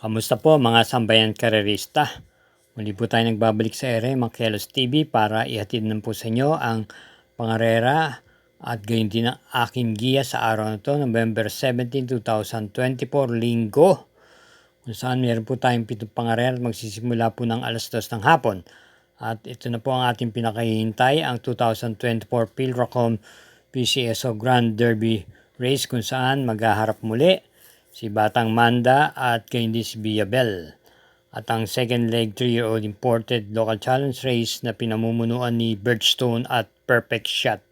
Kamusta po mga sambayan karerista? Muli po tayo nagbabalik sa ere Mangkelos TV para ihatid naman po sa inyo ang pangarera at gayon din ang aking giya sa araw na ito, November 17, 2024, Linggo. Kung saan meron po tayong 7 pangarera at magsisimula po ng alas 2 ng hapon. At ito na po ang ating pinakahihintay, ang 2024 Pilracom PCSO Grand Derby Race kung saan maghaharap muli si Batang Manda at gayon din si Biabel. At ang second leg 3-year-old imported local challenge race na pinamumunuan ni Birdstone at Perfect Shot.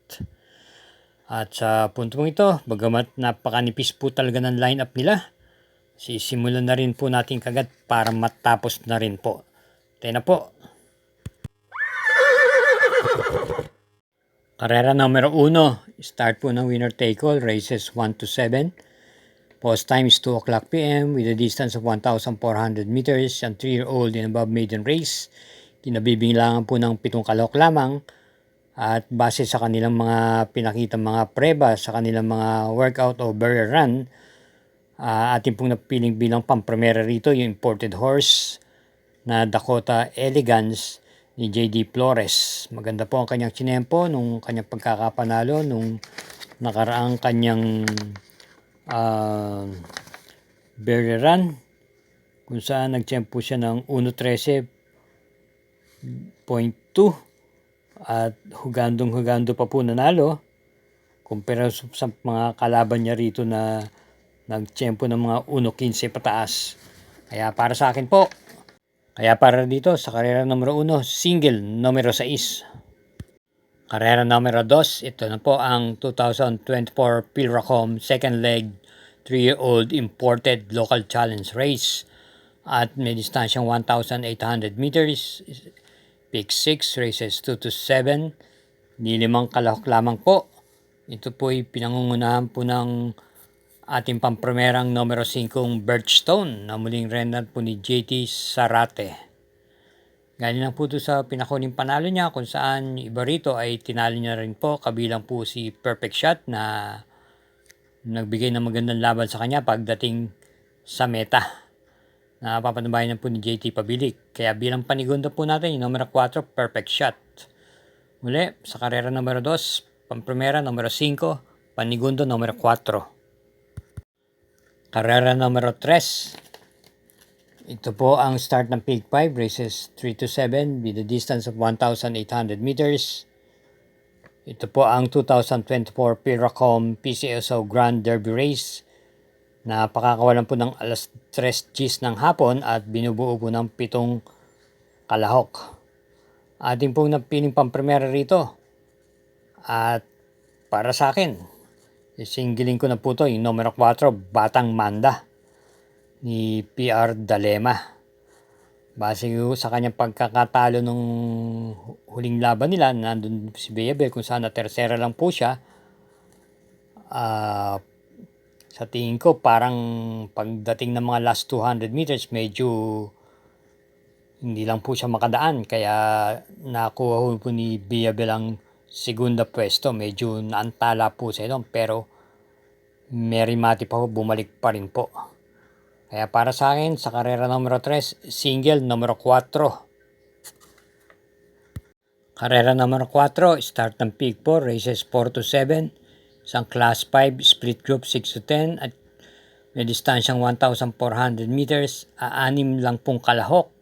At sa puntong ito, bagamat napakanipis po talaga ng lineup nila, sisimulan na rin po natin kagad para matapos na rin po. Tayo na po. Karera numero 1, start po ng winner take all, races 1 to 7. Post time is 2 o'clock p.m. with a distance of 1,400 meters. Ang 3-year-old and above maiden race. Kinabibinglangan po ng 7 kalahok lamang. At base sa kanilang mga pinakita mga preba, sa kanilang mga workout o barrier run, ating pong napiling bilang pampremera rito yung imported horse na Dakota Elegance ni J.D. Flores. Maganda po ang kanyang tsinempo nung kanyang pagkakapanalo nung nakaraang kanyang barrier run kung saan nagtiyempo siya ng 1:13.2 at hugando pa po nanalo kumpara sa mga kalaban niya rito na nagtiyempo ng mga 1:15 pataas. Kaya para sa akin po, kaya para dito sa karera numero 1, single numero 6. Karera numero 2, ito na po ang 2024 Pilracom second leg 3-year-old imported local challenge race. At may distansyang 1,800 meters, pick 6, races 2 to 7, ni 5 kalahok lamang po. Ito po ay pinangungunahan po ng ating pamprimerang numero 5 Birdstone na muling renal po ni JT Sarate. Galing lang po ito sa pinakuning panalo niya kung saan yung iba rito ay tinalo niya rin po, kabilang po si Perfect Shot na nagbigay ng magandang laban sa kanya pagdating sa meta. Napapatunayan po ni JT Pabilik. Kaya bilang panigundo po natin yung numero 4, Perfect Shot. Muli, sa karera numero 2, pampremera numero 5, panigundo numero 4. Karera numero 3. Ito po ang start ng Peak 5, races 3 to 7 with a distance of 1,800 meters. Ito po ang 2024 Pilracom PCSO Grand Derby Race na pakakawalan po ng alas 3 Gs ng hapon at binubuo po ng 7 kalahok. Ating pong napiling pampremera rito. At para sa akin, isinggiling ko na po ito yung numero 4, Batang Manda ni PR Dalema. Base sa kanyang pagkakatalo nung huling laban nila, nandun si Biabel kung saan na tersera lang po siya. Sa tingin ko parang pagdating ng mga last 200 meters medyo hindi lang po siya makadaan, kaya nakuha po ni Biabel ang segunda pwesto. Medyo naantala po sa ito pero Mary Mati pa po, bumalik pa rin po. Kaya para sa akin, sa karera numero 3, single numero 4. Karera numero 4, start ng Peak 4, races 4 to 7. Isang class 5, split group 6 to 10 at may distansyang 1,400 meters, 6 lang pong kalahok.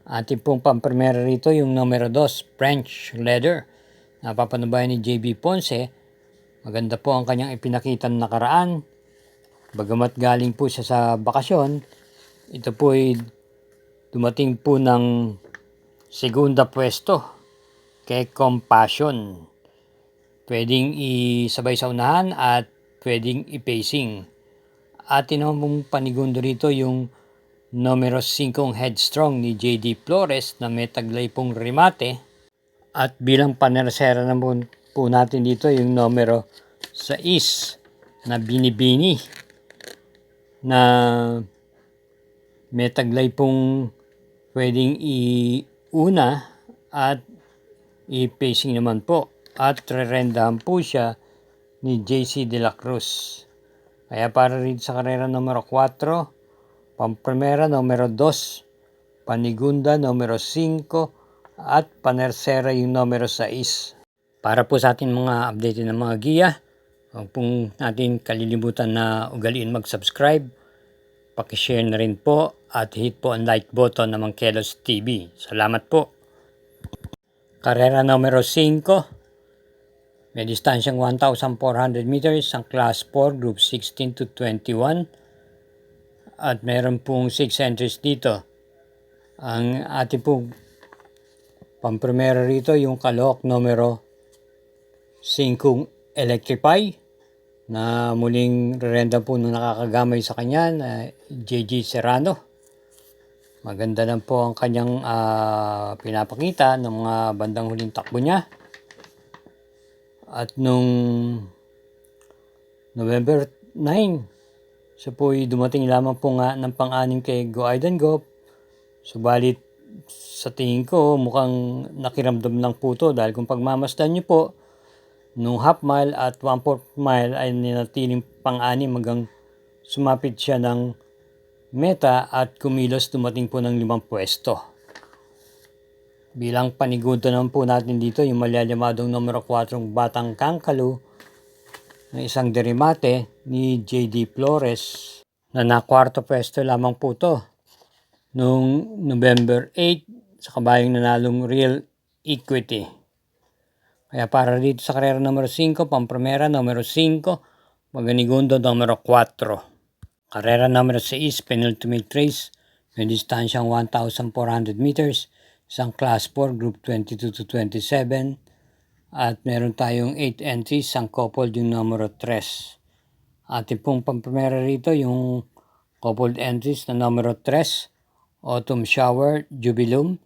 Ating pong pampremera rito yung numero 2, French Leather. Napapanubayan ni JB Ponce. Maganda po ang kanyang ipinakita ng nakaraan. Bagamat galing po siya sa bakasyon, ito po ay dumating po ng segunda pwesto kay Compassion. Pwedeng isabay sa unahan at pwedeng i-pacing. At tinamang panigundo rito yung numero 5 Headstrong ni J.D. Flores na may taglay pong remate. At bilang panersera naman po natin dito yung numero 6 na Binibini na may taglay pong pwedeng iuna at i-pacing naman po. At rerendahan po siya ni JC De La Cruz. Kaya para rin sa karera numero 4, Pamprimera numero 2, panigunda numero 5, at panersera yung numero 6. Para po sa ating mga updated na mga giya, huwag pong natin kalilimutan na ugaliin mag-subscribe, pakishare na rin po at hit po ang like button ng Mangkelos TV. Salamat po. Karera numero 5, may distansyang 1,400 meters ang Class 4, Group 16 to 21. At meron pong 6 entries dito. Ang ating pong pamprimera rito yung kalahok numero 5 Electrify na muling rerenda po nung nakakagamay sa kanya na JG Serrano. Maganda lang po ang kanyang pinapakita ng mga bandang huling takbo niya. At nung November 9, siya po ay dumating lamang po nga ng pang-anim kay Go Aidan Go. Subalit sa tingin ko mukhang nakiramdam lang po to dahil kung pagmamasdan niyo po, nung half mile at 1/4 mile ay ninatiling pang-anim hanggang sumapit siya ng meta at kumilos dumating po ng 5 pwesto. Bilang panigundo naman po natin dito yung malalamadong numero 4 Batang Kangkalu ng isang derimate ni J.D. Flores na nakwarto pwesto lamang po to noong November 8 sa kabayang nanalong Real Equity. Kaya para dito sa karera numero 5, pamprimera numero 5, maganigundo numero 4. Karera numero 6, penultimate race, may distansyang 1,400 meters, isang Class 4, Group 22 to 27. At meron tayong 8 entries, ang coupled yung numero 3. Ating pong pamprimera rito yung coupled entries na numero 3, Autumn Shower Jubilum,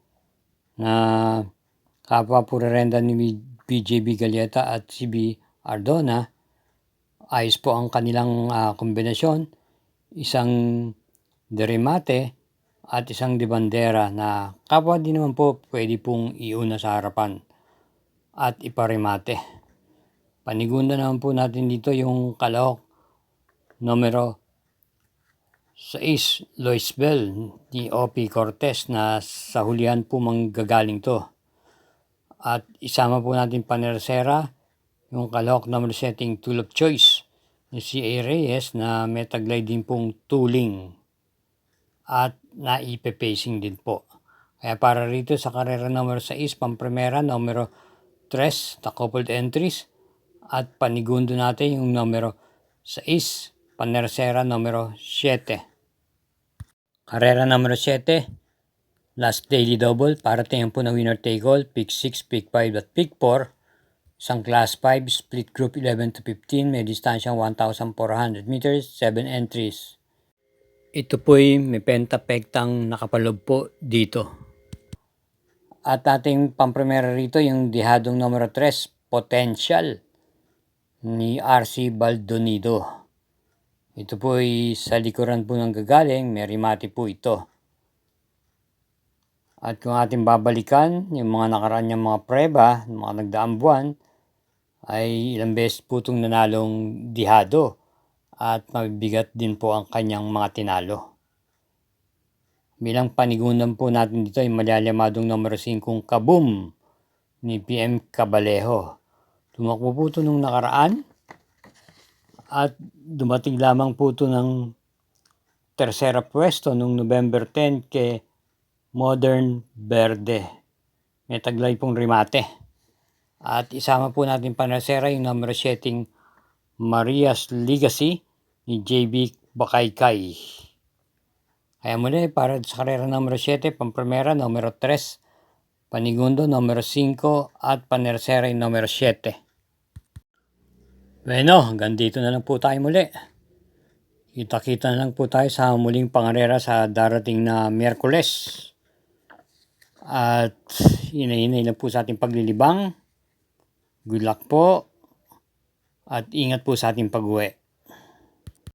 na kapwa po rerenda ni BJB Galieta at CB Ardona. Ayos po ang kanilang kombinasyon, isang derimate at isang de bandera na kapwa din naman po pwede pong iuna sa harapan at iparimate. Panigunda naman po natin dito yung kalahok numero 6, Lois Bell ni O.P. Cortez na sa hulihan po manggagaling to. At isama po natin panersera yung kalahok numero 7, Tool of Choice ni C.A. Reyes na may taglay din pong tuling at naipe-pacing din po. Kaya para rito sa karera numero 6, pamprimera numero 3, the coupled entries, at panigundo natin yung numero 6, panersera numero 7. Karera numero 7, last daily double, para tingnan po na winner take all, pick 6, pick 5 at pick 4. Isang class 5, split group 11 to 15, may distansyang 1,400 meters, 7 entries. Ito po'y may pentapektang nakapalob po dito. At ating pamprimera rito yung dihadong numero 3, Potential ni R.C. Baldonido. Ito po ay sa likuran po ng gagaling, may rimati po ito. At kung ating babalikan, yung mga nakaraan niyang mga preba, mga nagdaang buwan, ay ilang beses po itong nanalong dihado at mabibigat din po ang kanyang mga tinalo. Bilang panigunan po natin dito ay malalamadong numero 5, Kaboom ni PM Cabalejo. Tumakbo po ito nung nakaraan at dumating lamang po ito ng tersera pwesto nung November 10 kay Modern Verde. May taglay pong rimate. At isama po natin panersera yung numero 7, Maria's Legacy ni JB Bakaykay. Kaya muli, para sa karera numero 7, pamprimera numero 3, panigundo numero 5, at panersera yung numero 7. Bueno, hanggang dito na lang po tayo muli. Kita-kita na lang po tayo sa muling pangarera sa darating na Miyerkules. At hinay-hinay lang po sa ating paglilibang. Good luck po. At ingat po sa ating pag-uwi.